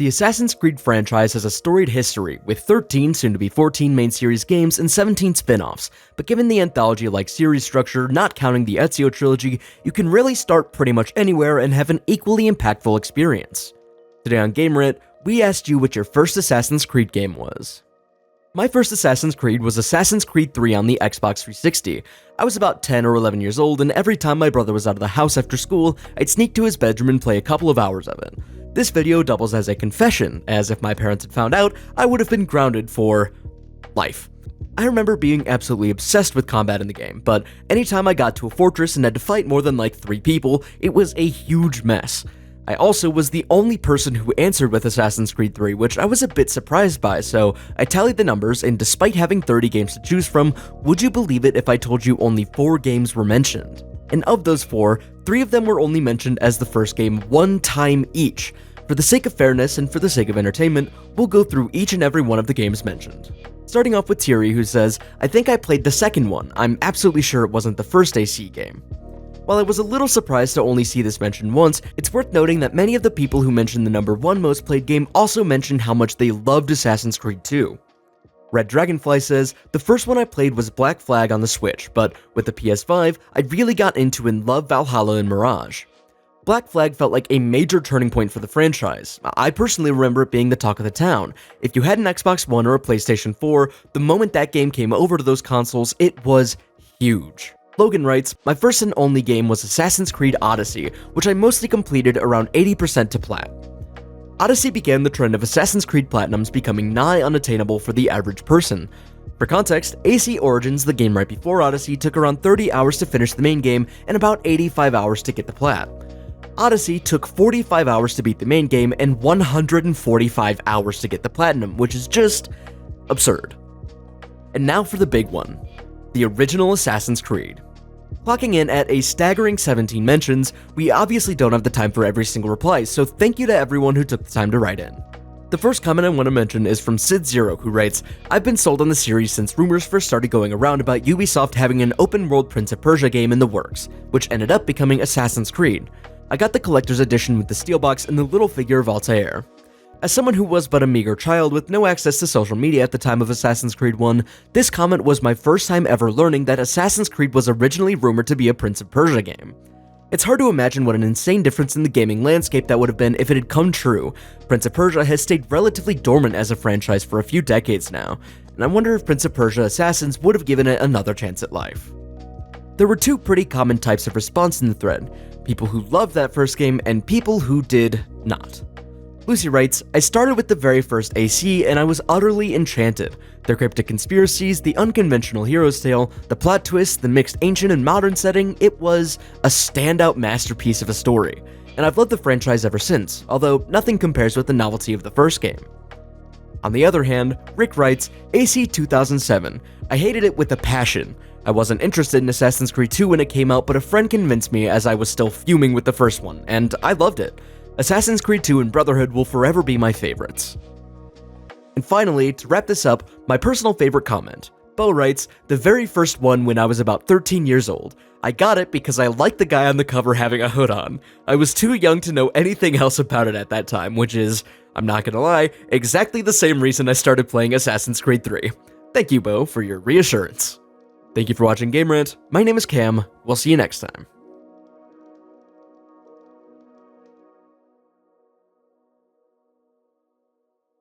The Assassin's Creed franchise has a storied history, with 13 soon to be 14 main series games and 17 spin-offs, but given the anthology-like series structure, not counting the Ezio trilogy, you can really start pretty much anywhere and have an equally impactful experience. Today on Game Rant, we asked you what your first Assassin's Creed game was. My first Assassin's Creed was Assassin's Creed 3 on the Xbox 360. I was about 10 or 11 years old, and every time my brother was out of the house after school, I'd sneak to his bedroom and play a couple of hours of it. This video doubles as a confession, as if my parents had found out, I would have been grounded for life. I remember being absolutely obsessed with combat in the game, but anytime I got to a fortress and had to fight more than like 3 people, it was a huge mess. I also was the only person who answered with Assassin's Creed 3, which I was a bit surprised by, so I tallied the numbers, and despite having 30 games to choose from, would you believe it if I told you only 4 games were mentioned? And of those 4, 3 of them were only mentioned as the first game one time each. For the sake of fairness and for the sake of entertainment, we'll go through each and every one of the games mentioned. Starting off with Thierry, who says, "I think I played the second one. I'm absolutely sure it wasn't the first AC game." While I was a little surprised to only see this mentioned once, it's worth noting that many of the people who mentioned the number 1 most played game also mentioned how much they loved Assassin's Creed 2. Red Dragonfly says, "The first one I played was Black Flag on the Switch, but with the PS5, I really got into and loved Valhalla and Mirage. Black Flag felt like a major turning point for the franchise. I personally remember it being the talk of the town. If you had an Xbox One or a PlayStation 4, the moment that game came over to those consoles, it was huge." Logan writes, "My first and only game was Assassin's Creed Odyssey, which I mostly completed around 80% to plat. Odyssey began the trend of Assassin's Creed Platinums becoming nigh unattainable for the average person. For context, AC Origins, the game right before Odyssey, took around 30 hours to finish the main game and about 85 hours to get the plat. Odyssey took 45 hours to beat the main game and 145 hours to get the platinum, which is just absurd. And now for the big one, the original Assassin's Creed. Clocking in at a staggering 17 mentions, we obviously don't have the time for every single reply, so thank you to everyone who took the time to write in. The first comment I want to mention is from Sid0, who writes, "I've been sold on the series since rumors first started going around about Ubisoft having an open-world Prince of Persia game in the works, which ended up becoming Assassin's Creed. I got the collector's edition with the steelbox and the little figure of Altair. As someone who was but a meager child with no access to social media at the time of Assassin's Creed 1, this comment was my first time ever learning that Assassin's Creed was originally rumored to be a Prince of Persia game. It's hard to imagine what an insane difference in the gaming landscape that would have been if it had come true. Prince of Persia has stayed relatively dormant as a franchise for a few decades now, and I wonder if Prince of Persia Assassins would have given it another chance at life." There were 2 pretty common types of response in the thread: people who loved that first game and people who did not. Lucy writes, "I started with the very first AC and I was utterly enchanted. The cryptic conspiracies, the unconventional hero's tale, the plot twists, the mixed ancient and modern setting, it was a standout masterpiece of a story. And I've loved the franchise ever since, although nothing compares with the novelty of the first game." On the other hand, Rick writes, "AC 2007. I hated it with a passion. I wasn't interested in Assassin's Creed 2 when it came out, but a friend convinced me as I was still fuming with the first one, and I loved it. Assassin's Creed 2 and Brotherhood will forever be my favorites." And finally, to wrap this up, my personal favorite comment. Bo writes, "The very first one when I was about 13 years old. I got it because I liked the guy on the cover having a hood on. I was too young to know anything else about it at that time, which is, I'm not gonna lie, exactly the same reason I started playing Assassin's Creed 3. Thank you, Bo, for your reassurance." Thank you for watching Game Rant. My name is Cam. We'll see you next time.